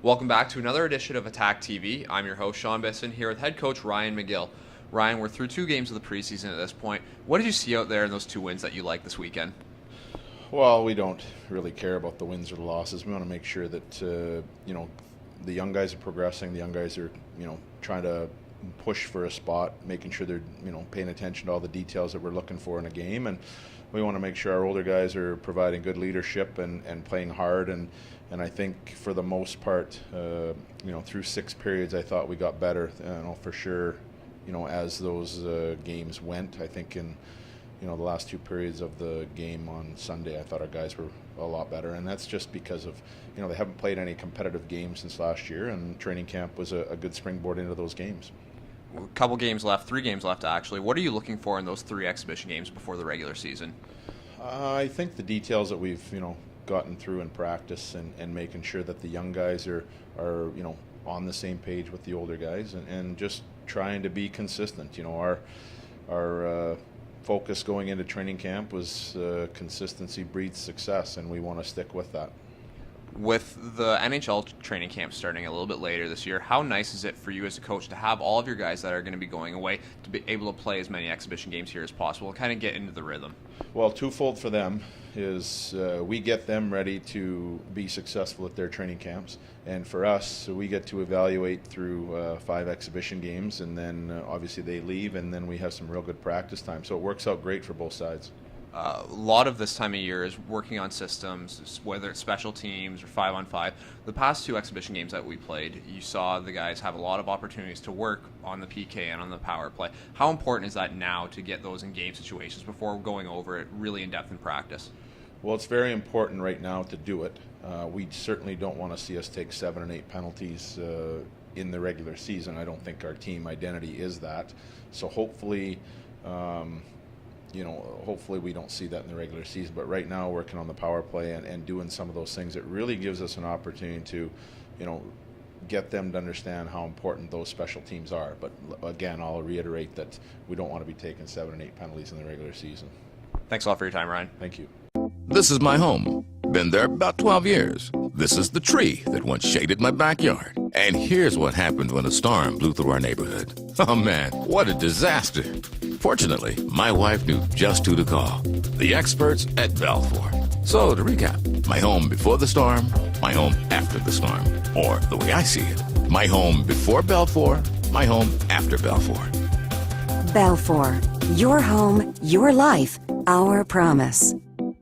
Welcome back to another edition of Attack TV. I'm your host, Sean Bisson, here with head coach Ryan McGill. Ryan, we're through 2 games of the preseason at this point. What did you see out there in those 2 wins that you liked this weekend? Well, we don't really care about the wins or the losses. We want to make sure that the young guys are progressing. The young guys are trying to push for a spot, making sure they're paying attention to all the details that we're looking for in a game, and we want to make sure our older guys are providing good leadership and playing hard. And I think for the most part, through 6 periods, I thought we got better. For sure, as those games went. I think in the last 2 periods of the game on Sunday, I thought our guys were a lot better, and that's just because of they haven't played any competitive games since last year, and training camp was a good springboard into those games. A couple games left, 3 games left actually. What are you looking for in those 3 exhibition games before the regular season? I think the details that we've gotten through in practice and making sure that the young guys are on the same page with the older guys, and just trying to be consistent. Our focus going into training camp was consistency breeds success, and we want to stick with that. With the NHL training camp starting a little bit later this year, how nice is it for you as a coach to have all of your guys that are going to be going away to be able to play as many exhibition games here as possible and kind of get into the rhythm? Well, twofold for them is we get them ready to be successful at their training camps, and for us, we get to evaluate through 5 exhibition games, and then obviously they leave, and then we have some real good practice time, so it works out great for both sides. A lot of this time of year is working on systems, whether it's special teams or 5-on-5. The past 2 exhibition games that we played, you saw the guys have a lot of opportunities to work on the PK and on the power play. How important is that now to get those in game situations before going over it really in depth in practice? Well, it's very important right now to do it. We certainly don't want to see us take 7 and 8 penalties in the regular season. I don't think our team identity is that. So hopefully hopefully we don't see that in the regular season, but right now working on the power play and doing some of those things, it really gives us an opportunity to, get them to understand how important those special teams are. But again, I'll reiterate that we don't want to be taking 7 and 8 penalties in the regular season. Thanks a lot for your time, Ryan. Thank you. This is my home. Been there about 12 years. This is the tree that once shaded my backyard. And here's what happened when a storm blew through our neighborhood. Oh man, what a disaster. Fortunately, my wife knew just who to call. The experts at Balfour. So to recap, my home before the storm, my home after the storm. Or the way I see it, my home before Balfour, my home after Balfour. Balfour, your home, your life, our promise.